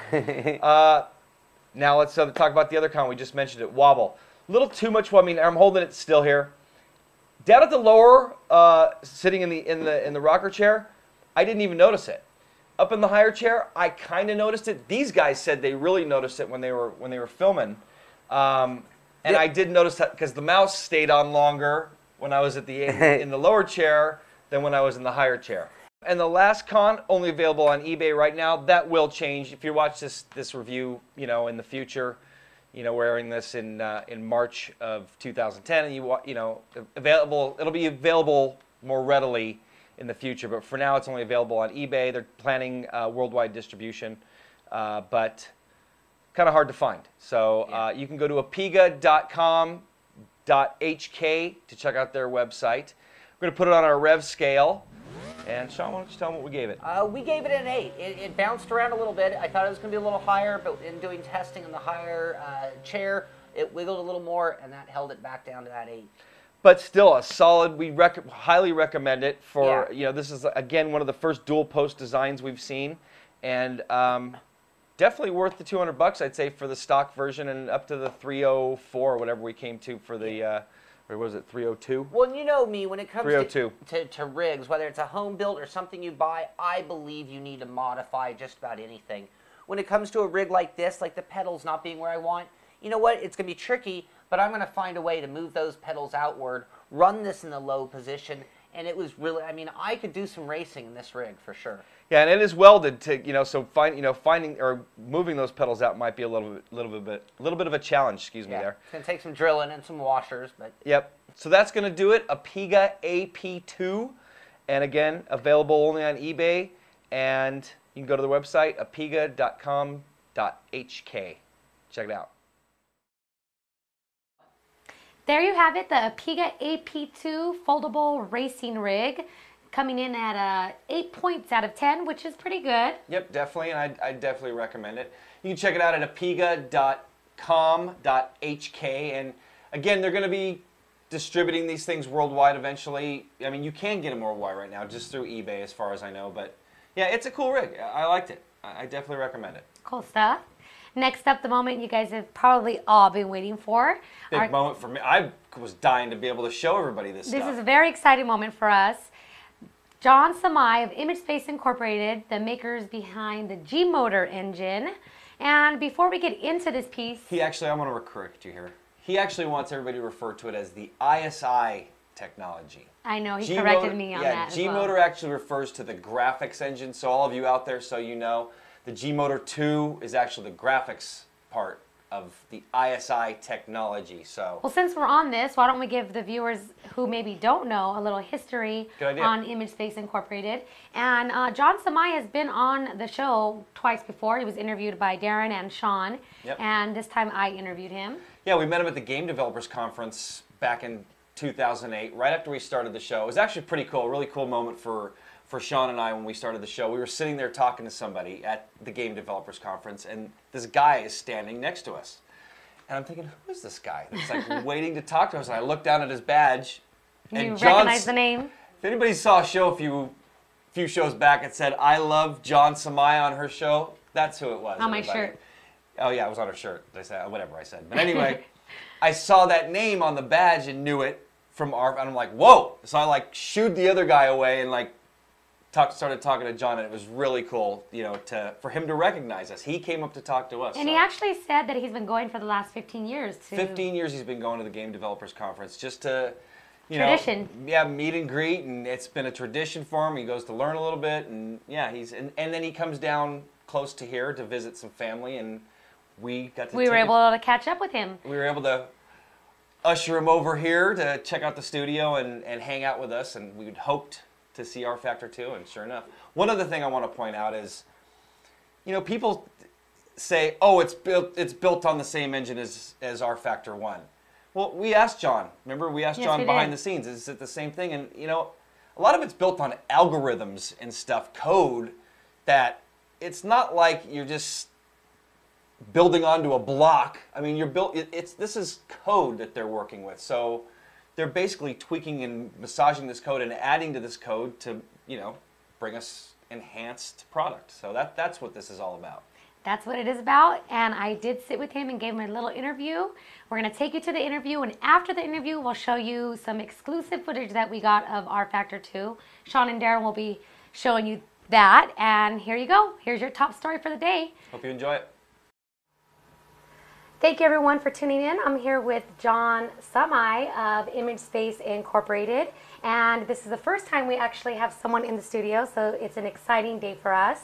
Speaker 2: Now let's talk about the other con. We just mentioned it, wobble. A little too much. I mean, I'm holding it still here. Down at the lower, sitting in the rocker chair, I didn't even notice it. Up in the higher chair, I kind of noticed it. These guys said they really noticed it when they were filming, and I did notice that because the mouse stayed on longer when I was at in the lower chair than when I was in the higher chair. And the last con, only available on eBay right now. That will change if you watch this review, you know, in the future. You know, wearing this in March of 2010, and you know, available. It'll be available more readily in the future, but for now, it's only available on eBay. They're planning worldwide distribution, but kind of hard to find. So you can go to apiga.com.hk to check out their website. We're going to put it on our rev scale. And Sean, why don't you tell them what we gave it?
Speaker 3: We gave it an 8. It bounced around a little bit. I thought it was going to be a little higher, but in doing testing in the higher chair, it wiggled a little more, and that held it back down to that 8.
Speaker 2: But still a solid. We highly recommend it for, you know, this is, again, one of the first dual post designs we've seen. And definitely worth the $200, I'd say, for the stock version, and up to the 304 or whatever we came to for the, or was it 302?
Speaker 3: Well, you know me, when it comes
Speaker 2: 302.
Speaker 3: to rigs, whether it's a home built or something you buy, I believe you need to modify just about anything. When it comes to a rig like this, like the pedals not being where I want, you know what? It's going to be tricky, but I'm going to find a way to move those pedals outward, run this in the low position, and it was really, I mean, I could do some racing in this rig for sure.
Speaker 2: Yeah, and it is welded to, you know, so finding or moving those pedals out might be a little bit of a challenge. Excuse me, there.
Speaker 3: It's gonna take some drilling and some washers, but.
Speaker 2: Yep. So that's gonna do it. Apiga AP2, and again, available only on eBay, and you can go to the website apiga.com.hk. Check it out.
Speaker 1: There you have it, the Apiga AP2 foldable racing rig, coming in at 8 points out of 10, which is pretty good.
Speaker 2: Yep, definitely, and I definitely recommend it. You can check it out at apiga.com.hk, and again, they're going to be distributing these things worldwide eventually. I mean, you can get them worldwide right now just through eBay, as far as I know, but yeah, it's a cool rig. I liked it. I definitely recommend it.
Speaker 1: Cool stuff. Next up, the moment you guys have probably all been waiting for.
Speaker 2: Big moment for me. I was dying to be able to show everybody this stuff.
Speaker 1: This is a very exciting moment for us. John Samai of Image Space Incorporated, the makers behind the G-Motor engine. And before we get into this piece...
Speaker 2: I want to correct you here. He actually wants everybody to refer to it as the ISI technology.
Speaker 1: I know, he corrected me on that as well.
Speaker 2: G-Motor actually refers to the graphics engine, so all of you out there, so you know, the G-Motor 2 is actually the graphics part of the ISI technology. So,
Speaker 1: well, since we're on this, why don't we give the viewers who maybe don't know a little history on Image Space Incorporated. And John Samai has been on the show twice before. He was interviewed by Darren and Sean, and this time I interviewed him.
Speaker 2: Yeah, we met him at the Game Developers Conference back in 2008, right after we started the show. It was actually pretty cool, a really cool moment for Sean and I when we started the show. We were sitting there talking to somebody at the Game Developers Conference, and this guy is standing next to us. And I'm thinking, who is this guy that's like waiting to talk to us? And I looked down at his badge.
Speaker 1: And you recognize the name?
Speaker 2: If anybody saw a show a few shows back, it said, "I love John Samai" on her show. That's who it was.
Speaker 1: On my shirt.
Speaker 2: Oh yeah, it was on her shirt. I said whatever I said. But anyway, I saw that name on the badge and knew it from and I'm like, whoa! So I like shooed the other guy away and like started talking to John, and it was really cool, you know, for him to recognize us. He came up to talk to us.
Speaker 1: And he actually said that he's been going for the last 15 years.
Speaker 2: 15 years he's been going to the Game Developers Conference just to, you
Speaker 1: tradition.
Speaker 2: know, yeah, meet and greet, and it's been a tradition for him. He goes to learn a little bit, and yeah, and then he comes down close to here to visit some family, and we were
Speaker 1: able to catch up with him.
Speaker 2: We were able to usher him over here to check out the studio and hang out with us, and we'd hoped to see rFactor 2, and sure enough. One other thing I want to point out is, you know, people say, oh, it's built on the same engine as rFactor 1. Well, we asked John. Remember, we asked John behind the scenes, is it the same thing? And, you know, a lot of it's built on algorithms and stuff, code, that it's not like you're just building onto a block. I mean, this is code that they're working with. So they're basically tweaking and massaging this code and adding to this code to, you know, bring us enhanced product. So that's what this is all about.
Speaker 1: That's what it is about, and I did sit with him and gave him a little interview. We're going to take you to the interview, and after the interview, we'll show you some exclusive footage that we got of rFactor 2. Sean and Darren will be showing you that, and here you go. Here's your top story for the day.
Speaker 2: Hope you enjoy it.
Speaker 1: Thank you everyone for tuning in. I'm here with John Samai of Image Space Incorporated, and this is the first time we actually have someone in the studio, so it's an exciting day for us.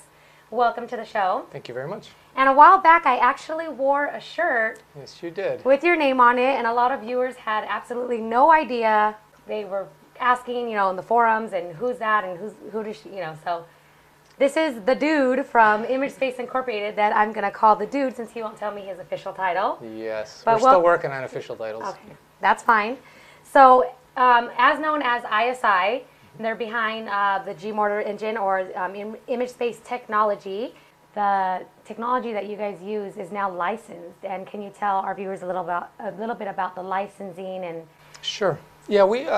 Speaker 1: Welcome to the show.
Speaker 4: Thank you very much.
Speaker 1: And a while back I actually wore a shirt
Speaker 4: Yes, you did.
Speaker 1: with your name on it, and a lot of viewers had absolutely no idea. They were asking, you know, in the forums, and who's that, and who does she, you know, so this is the dude from Image Space Incorporated that I'm going to call the dude since he won't tell me his official title.
Speaker 4: Yes,
Speaker 1: But
Speaker 4: we're still working on official titles.
Speaker 1: Okay, that's fine. So, as known as ISI, they're behind the G-Motor engine, or Image Space technology. The technology that you guys use is now licensed, and can you tell our viewers a little bit about the licensing and?
Speaker 4: Sure. Yeah, we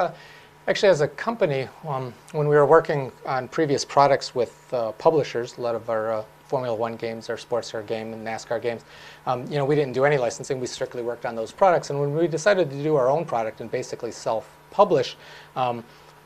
Speaker 4: actually, as a company, when we were working on previous products with publishers, a lot of our Formula One games, our sports car game, and NASCAR games, you know, we didn't do any licensing. We strictly worked on those products. And when we decided to do our own product and basically self-publish,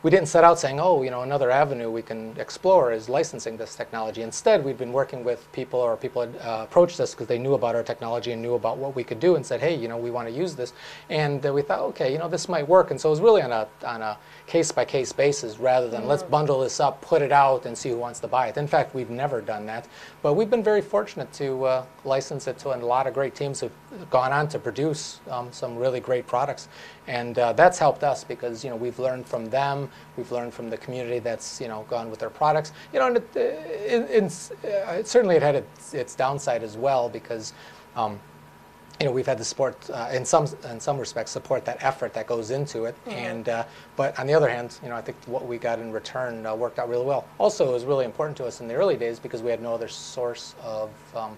Speaker 4: we didn't set out saying, oh, you know, another avenue we can explore is licensing this technology. Instead, we'd been working with people, or people had approached us because they knew about our technology and knew about what we could do, and said, hey, you know, we want to use this. And we thought, okay, you know, this might work. And so it was really on a case-by-case basis, rather than let's bundle this up, put it out, and see who wants to buy it. In fact, we've never done that. But we've been very fortunate to license it to a lot of great teams who've gone on to produce some really great products. And that's helped us because, you know, we've learned from them. We've learned from the community that's, you know, gone with their products. You know, and certainly it had its downside as well because, you know, we've had to support, in some respects, support that effort that goes into it. And but on the other hand, you know, I think what we got in return worked out really well. Also, it was really important to us in the early days because we had no other source of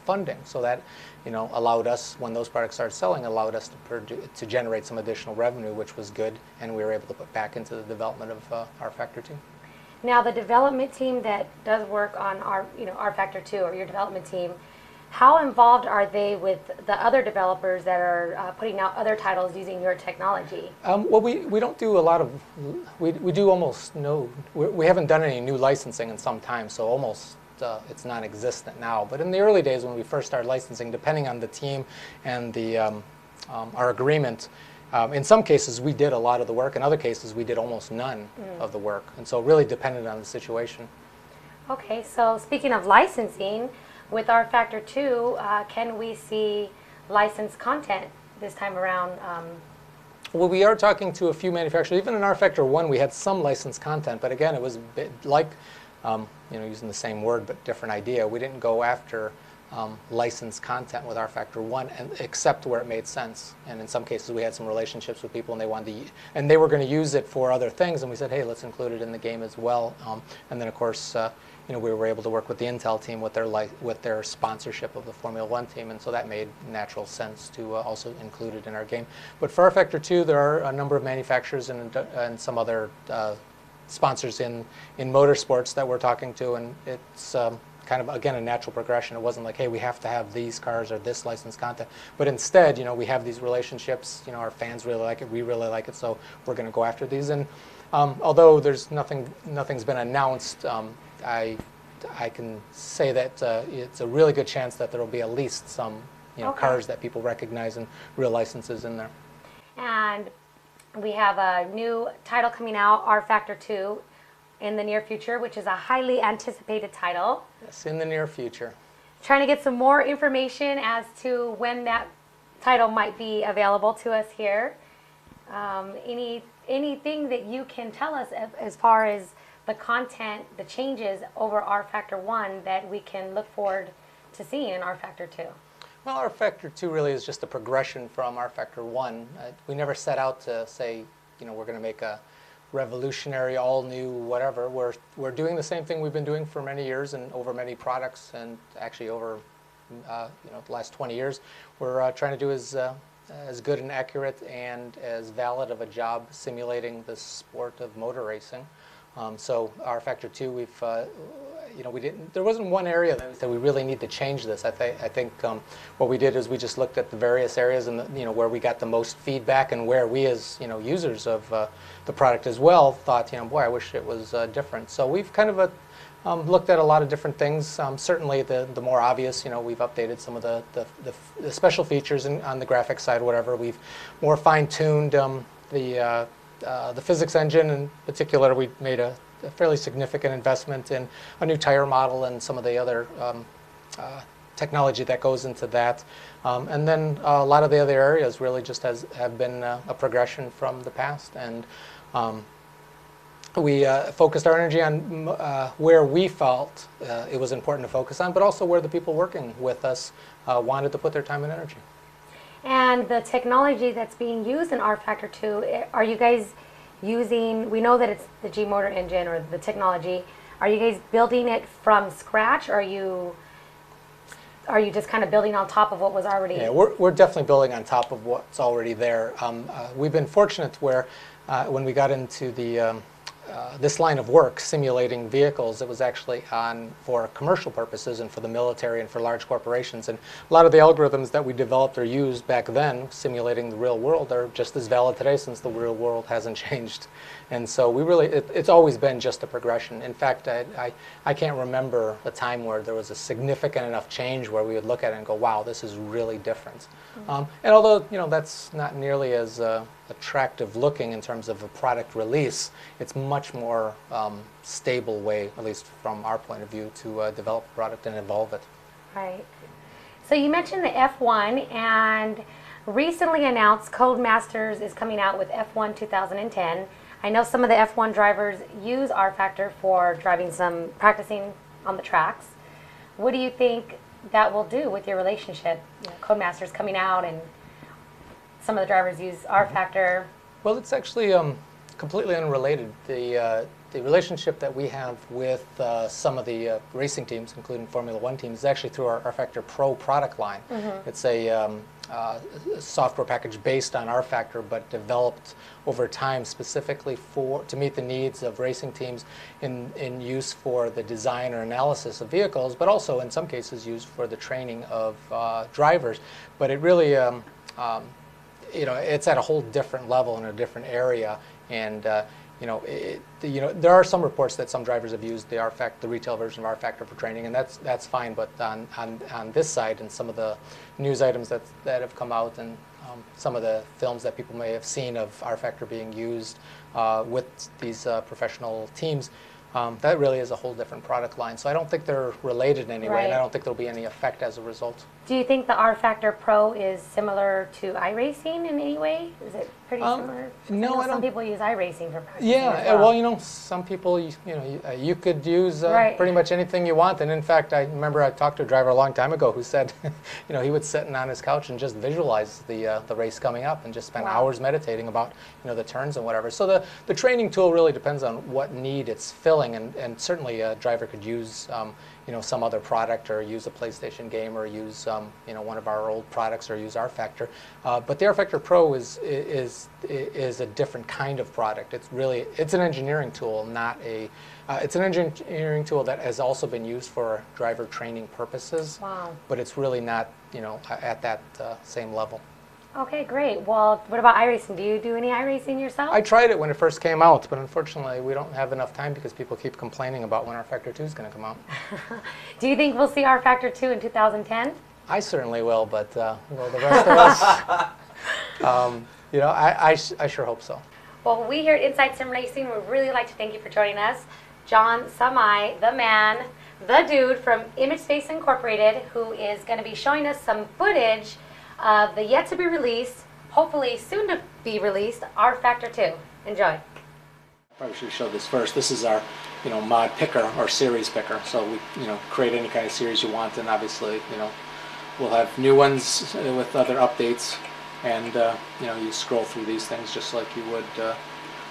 Speaker 4: funding. So that, you know, allowed us, when those products started selling, allowed us to generate some additional revenue, which was good, and we were able to put back into the development of rFactor 2.
Speaker 1: Now, the development team that does work on rFactor 2, or your development team, how involved are they with the other developers that are putting out other titles using your technology?
Speaker 4: Well, we don't do a lot of, we do almost no, we haven't done any new licensing in some time, so almost it's non-existent now. But in the early days when we first started licensing, depending on the team and our agreement, in some cases we did a lot of the work, in other cases we did almost none of the work, and so it really depended on the situation.
Speaker 1: Okay, so speaking of licensing, with rFactor 2, can we see licensed content this time around?
Speaker 4: Well, we are talking to a few manufacturers. Even in rFactor 1, we had some licensed content, but again, it was a bit like, you know, using the same word but different idea. We didn't go after licensed content with rFactor 1, except where it made sense. And in some cases, we had some relationships with people, and they wanted to, and they were going to use it for other things, and we said, hey, let's include it in the game as well. And then, of course, you know, we were able to work with the Intel team with their sponsorship of the Formula One team, and so that made natural sense to also include it in our game. But for rFactor 2, there are a number of manufacturers and some other sponsors in motorsports that we're talking to, and it's kind of, again, a natural progression. It wasn't like, hey, we have to have these cars or this licensed content, but instead, you know, we have these relationships. You know, our fans really like it, we really like it, so we're going to go after these. And although there's nothing's been announced, I can say that it's a really good chance that there will be at least some, you know, cars that people recognize and real licenses in there.
Speaker 1: And we have a new title coming out, rFactor 2, in the near future, which is a highly anticipated title.
Speaker 4: Yes, in the near future.
Speaker 1: Trying to get some more information as to when that title might be available to us here. Anything that you can tell us as far as the content, the changes over rFactor 1 that we can look forward to seeing in rFactor 2?
Speaker 4: Well, rFactor 2 really is just a progression from rFactor 1. We never set out to say, you know, we're going to make a revolutionary, all new, whatever. We're doing the same thing we've been doing for many years and over many products, and actually over you know, the last 20 years. We're trying to do as good and accurate and as valid of a job simulating the sport of motor racing. So rFactor 2, we've you know, there wasn't one area that we really need to change this. I think what we did is we just looked at the various areas and you know, where we got the most feedback, and where we as, you know, users of the product as well thought, you know, boy, I wish it was different. So we've kind of looked at a lot of different things. Certainly the more obvious, we've updated some of the special features on the graphics side, whatever. We've more fine-tuned the physics engine. In particular, we made a fairly significant investment in a new tire model and some of the other technology that goes into that. And then a lot of the other areas really just have been a progression from the past. And we focused our energy on where we felt it was important to focus on, but also where the people working with us wanted to put their time and energy.
Speaker 1: And the technology that's being used in rFactor 2, are you guys using, we know that it's the G motor engine or the technology, are you guys building it from scratch, or are you just kind of building on top of what was already?
Speaker 4: Yeah, we're definitely building on top of what's already there. We've been fortunate where when we got into this line of work, simulating vehicles, it was actually on for commercial purposes and for the military and for large corporations. And a lot of the algorithms that we developed or used back then, simulating the real world, are just as valid today since the real world hasn't changed. And so we really, it's always been just a progression. In fact, I can't remember a time where there was a significant enough change where we would look at it and go, wow, this is really different. And although, that's not nearly as attractive looking in terms of a product release, it's much more stable way, at least from our point of view, to develop a product and evolve it.
Speaker 1: Right. So you mentioned the F1, and recently announced Codemasters is coming out with F1 2010. I know some of the F1 drivers use rFactor for practicing on the tracks. What do you think that will do with your relationship? Codemasters coming out, and some of the drivers use rFactor.
Speaker 4: Well, it's actually completely unrelated. The relationship that we have with some of the racing teams, including Formula One teams, is actually through our rFactor Pro product line. It's a software package based on rFactor, but developed over time specifically to meet the needs of racing teams in use for the design or analysis of vehicles, but also in some cases used for the training of drivers. But it really, it's at a whole different level in a different area, and there are some reports that some drivers have used the retail version of rFactor for training, and that's fine. But on this side, and some of the news items that have come out, and some of the films that people may have seen of rFactor being used with these professional teams, that really is a whole different product line. So I don't think they're related in any way, and I don't think there'll be any effect as a result.
Speaker 1: Do you think the rFactor Pro is similar to iRacing in any way? Is it pretty similar?
Speaker 4: No, I don't.
Speaker 1: Some people use iRacing for practicing.
Speaker 4: Yeah,
Speaker 1: as
Speaker 4: well, some people, you could use pretty much anything you want. And in fact, I remember I talked to a driver a long time ago who said, he would sit on his couch and just visualize the race coming up and just spend hours meditating about, the turns and whatever. So the training tool really depends on what need it's filling, and certainly a driver could use some other product, or use a PlayStation game, or use one of our old products, or use rFactor. But the rFactor Pro is a different kind of product. It's an engineering tool, not it's an engineering tool that has also been used for driver training purposes.
Speaker 1: Wow.
Speaker 4: But it's really not at that same level.
Speaker 1: Okay, great. Well, what about iRacing? Do you do any iRacing yourself?
Speaker 4: I tried it when it first came out, but unfortunately we don't have enough time because people keep complaining about when rFactor 2 is going to come out. Do
Speaker 1: you think we'll see rFactor 2 in 2010?
Speaker 4: I certainly will, but will the rest of us? I sure hope so.
Speaker 1: Well, we here at Inside Sim Racing would really like to thank you for joining us. John Samai, the man, the dude from Image Space Incorporated, who is going to be showing us some footage of the yet to be released, hopefully soon to be released, rFactor 2. Enjoy.
Speaker 4: Probably should show this first. This is our, mod picker or series picker. So we, create any kind of series you want, and obviously, we'll have new ones with other updates, and you scroll through these things just like you would.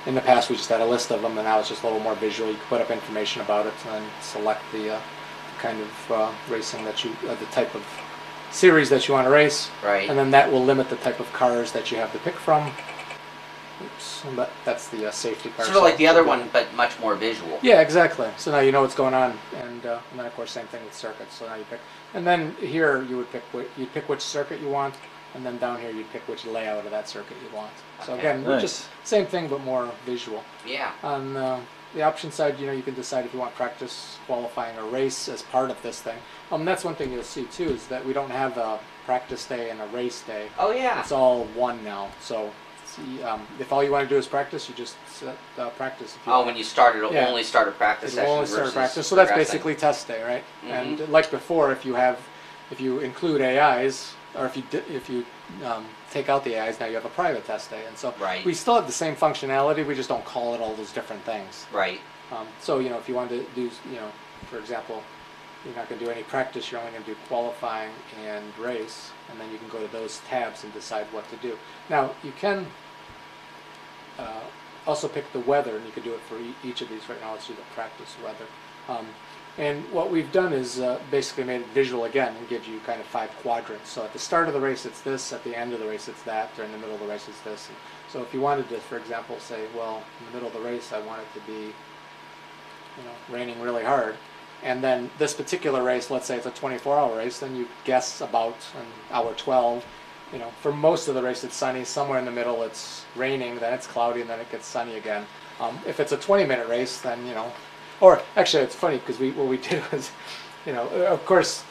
Speaker 4: In the past, we just had a list of them, and now it's just a little more visual. You can put up information about it and then select the kind of racing that the type of series that you want to race,
Speaker 3: right?
Speaker 4: And then that will limit the type of cars that you have to pick from. Oops, that's the safety car.
Speaker 3: Sort of like the other one, but much more visual.
Speaker 4: Yeah, exactly. So now you know what's going on, and then of course same thing with circuits. So now you pick, and then here you would pick which circuit you want, and then down here you'd pick which layout of that circuit you want. So again, just same thing but more visual.
Speaker 3: Yeah.
Speaker 4: On the option side, you can decide if you want practice, qualifying, or race as part of this thing. That's one thing you'll see too, is that we don't have a practice day and a race day.
Speaker 3: Oh yeah.
Speaker 4: It's all one now. So if all you want to do is practice, you just set practice. If you
Speaker 3: when you start, it'll only start a practice session.
Speaker 4: It'll only start a practice. So that's basically test day, right? And like before, if you include AIs, or if you take out the AIs, now you have a private test day. And so we still have the same functionality. We just don't call it all those different things.
Speaker 3: Right.
Speaker 4: So if you wanted to do, for example, you're not going to do any practice, you're only going to do qualifying and race, and then you can go to those tabs and decide what to do. Now, you can also pick the weather, and you can do it for each of these. Right now, let's do the practice weather. And what we've done is basically made it visual again and gives you kind of 5 quadrants. So at the start of the race, it's this. At the end of the race, it's that. Or in the middle of the race, it's this. And so if you wanted to, for example, say, well, in the middle of the race, I want it to be raining really hard. And then this particular race, let's say it's a 24-hour race, then you guess about an hour 12. For most of the race it's sunny. Somewhere in the middle it's raining, then it's cloudy, and then it gets sunny again. If it's a 20-minute race, then or actually it's funny because what we did was, of course,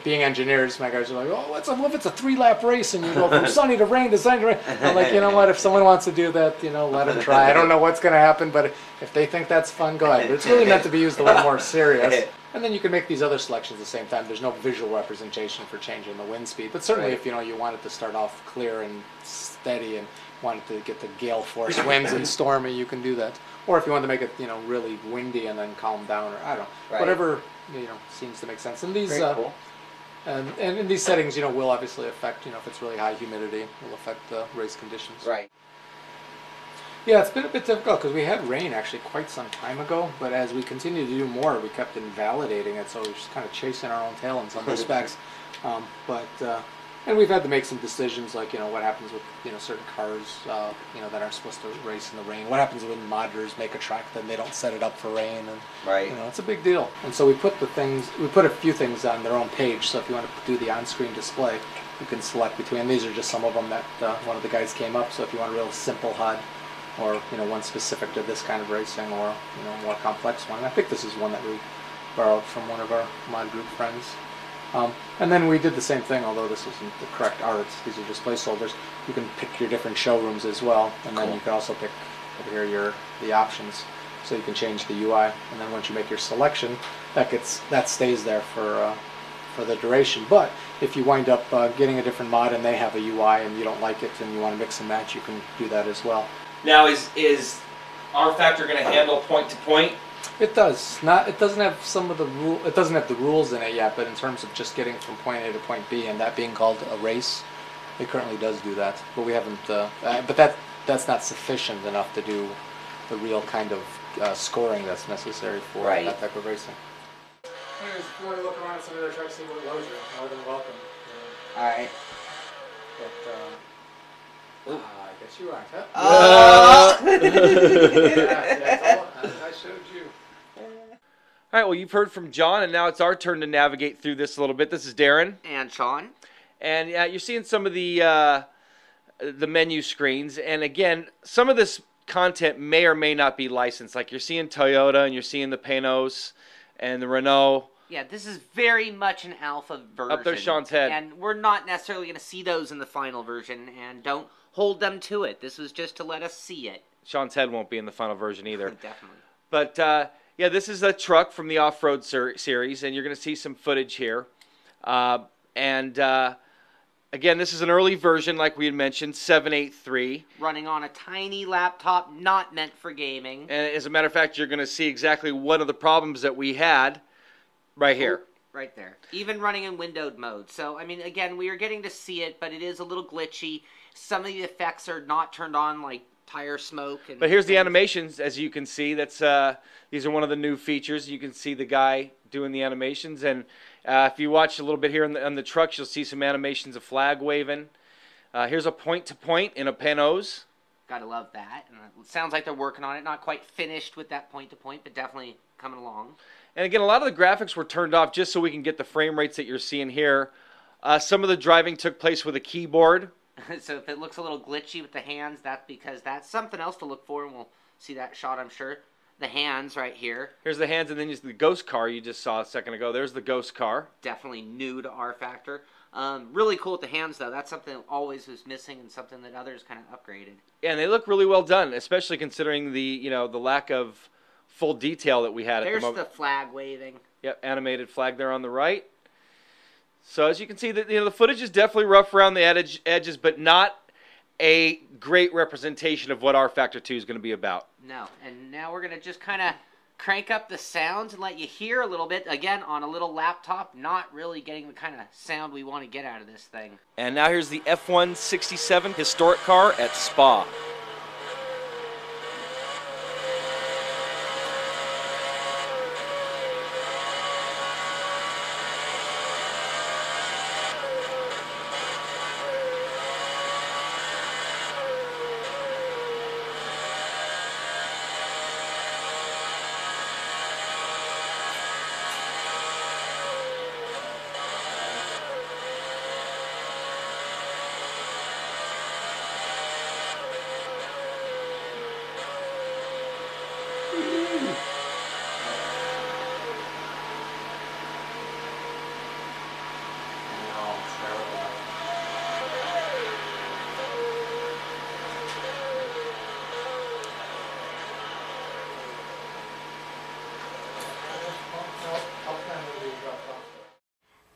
Speaker 4: being engineers, my guys are like, oh, what if it's a 3-lap race and you go from sunny to rain to sunny to rain? I'm like, you know what? If someone wants to do that, let them try. I don't know what's going to happen, but if they think that's fun, go ahead. But it's really meant to be used a little more serious. And then you can make these other selections at the same time. There's no visual representation for changing the wind speed, but certainly if you wanted to start off clear and steady and wanted to get the gale force winds and stormy, you can do that. Or if you want to make it really windy and then calm down, or I don't know, whatever seems to make sense. And these
Speaker 3: cool.
Speaker 4: and in these settings, will obviously affect if it's really high humidity, will affect the race conditions.
Speaker 3: Right.
Speaker 4: Yeah, it's been a bit difficult because we had rain actually quite some time ago, but as we continue to do more, we kept invalidating it, so we're just kind of chasing our own tail in some respects. And we've had to make some decisions, like what happens with certain cars that aren't supposed to race in the rain. What happens when modders make a track then they don't set it up for rain, and it's a big deal. And so we put a few things on their own page. So if you want to do the on-screen display, you can select between. These are just some of them that one of the guys came up. So if you want a real simple HUD, or one specific to this kind of racing, or a more complex one. And I think this is one that we borrowed from one of our mod group friends. And then we did the same thing, although this isn't the correct art. These are just placeholders. You can pick your different showrooms as well, and then you can also pick over here the options, so you can change the UI. And then once you make your selection, that stays there for the duration. But if you wind up getting a different mod and they have a UI and you don't like it and you want to mix and match, you can do that as well.
Speaker 2: Now, is rFactor going to handle point-to-point?
Speaker 4: It does. It doesn't have some of the It doesn't have the rules in it yet, but in terms of just getting from point A to point B and that being called a race, it currently does do that. But we haven't. But that's not sufficient enough to do the real kind of scoring that's necessary for that type of racing. Anyways, if you want to look around some of their tracks, see what loads are, more than welcome.
Speaker 3: All right.
Speaker 4: But I guess you aren't, huh? I showed you.
Speaker 2: All right, well, you've heard from John, and now it's our turn to navigate through this a little bit. This is Darren.
Speaker 3: And Sean.
Speaker 2: And you're seeing some of the menu screens. And again, some of this content may or may not be licensed. Like you're seeing Toyota, and you're seeing the Panos and the Renault.
Speaker 3: Yeah, this is very much an alpha version.
Speaker 2: Up there's Sean's head.
Speaker 3: And we're not necessarily going to see those in the final version, and don't hold them to it. This was just to let us see it.
Speaker 2: Sean's head won't be in the final version either.
Speaker 3: Definitely.
Speaker 2: But, yeah, this is a truck from the OffRoad Series, and you're going to see some footage here. Again, this is an early version, like we had mentioned, 783.
Speaker 3: Running on a tiny laptop, not meant for gaming.
Speaker 2: And as a matter of fact, you're going to see exactly one of the problems that we had right here.
Speaker 3: Right there. Even running in windowed mode. So, I mean, again, we are getting to see it, but it is a little glitchy. Some of the effects are not turned on, like tire smoke.
Speaker 2: But here's the animations, as you can see. These are one of the new features. You can see the guy doing the animations. And if you watch a little bit here on the trucks, you'll see some animations of flag waving. Here's a point-to-point in a Panos.
Speaker 3: Gotta love that. And it sounds like they're working on it. Not quite finished with that point-to-point, but definitely coming along.
Speaker 2: And again, a lot of the graphics were turned off just so we can get the frame rates that you're seeing here. Some of the driving took place with a keyboard.
Speaker 3: So if it looks a little glitchy with the hands, that's because that's something else to look for, and we'll see that shot, I'm sure. the hands right here.
Speaker 2: Here's the hands, and then the ghost car you just saw a second ago. There's the ghost car.
Speaker 3: Definitely new to rFactor. Really cool with the hands, though. That's something that always was missing and something that others kind of upgraded.
Speaker 2: Yeah, and they look really well done, especially considering the the lack of full detail that we had at the moment.
Speaker 3: There's the flag waving.
Speaker 2: Yep, animated flag there on the right. So as you can see, the footage is definitely rough around the edges, but not a great representation of what rFactor 2 is going to be about.
Speaker 3: No, and now we're going to just kind of crank up the sounds and let you hear a little bit, again, on a little laptop, not really getting the kind of sound we want to get out of this thing.
Speaker 2: And now here's the F167 historic car at Spa.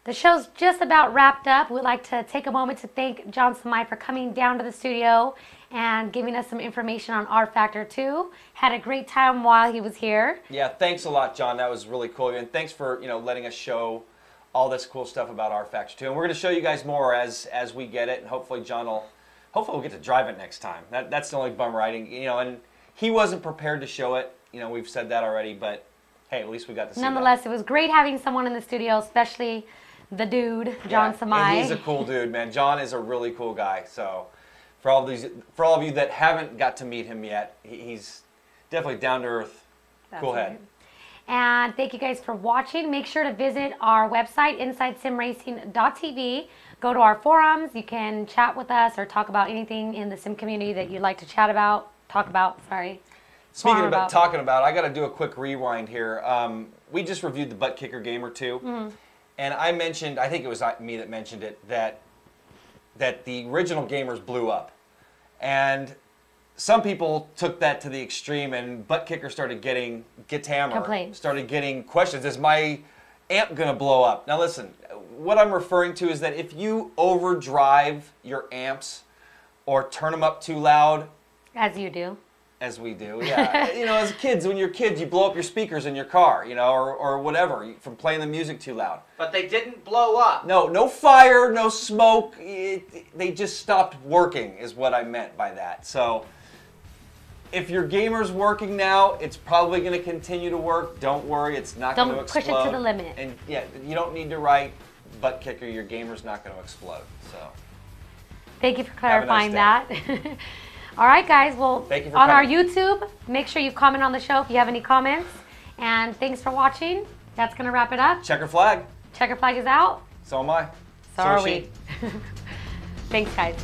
Speaker 1: The show's just about wrapped up. We'd like to take a moment to thank John Samai for coming down to the studio and giving us some information on rFactor 2. Had a great time while he was here.
Speaker 2: Yeah, thanks a lot, John. That was really cool. And thanks for letting us show all this cool stuff about rFactor 2. And we're going to show you guys more as we get it. And hopefully we'll get to drive it next time. That's the only bummer. And he wasn't prepared to show it. We've said that already, but hey, at least we got to see that.
Speaker 1: Nonetheless, it was great having someone in the studio, especially the dude, John Samai.
Speaker 2: And he's a cool dude, man. John is a really cool guy. So for all of you that haven't got to meet him yet, he's definitely down to earth, cool head.
Speaker 1: And thank you guys for watching. Make sure to visit our website, InsideSimRacing.tv. Go to our forums. You can chat with us or talk about anything in the sim community that you'd like to chat about. Speaking
Speaker 2: about talking about, I got to do a quick rewind here. We just reviewed the Butt Kicker Gamer 2. Mm-hmm. And I mentioned, I think it was me that mentioned it, that the original gamers blew up. And some people took that to the extreme, and Butt Kicker started getting
Speaker 1: complaints.
Speaker 2: Started getting questions. Is my amp going to blow up? Now listen, what I'm referring to is that if you overdrive your amps or turn them up too loud.
Speaker 1: As you do.
Speaker 2: As we do, yeah. As kids, when you're kids, you blow up your speakers in your car, or whatever, from playing the music too loud.
Speaker 3: But they didn't blow up.
Speaker 2: No fire, no smoke. They just stopped working, is what I meant by that. So, if your gamer's working now, it's probably going to continue to work. Don't worry, it's not going to explode.
Speaker 1: Don't push it to the limit.
Speaker 2: And yeah, you don't need to write Butt Kicker. Your gamer's not going to explode. So,
Speaker 1: thank you for clarifying that. All right, guys. Well, on our YouTube, make sure you comment on the show if you have any comments. And thanks for watching. That's going to wrap it up.
Speaker 2: Checker flag.
Speaker 1: Checker flag is out.
Speaker 2: So am I.
Speaker 1: So are we. Thanks, guys.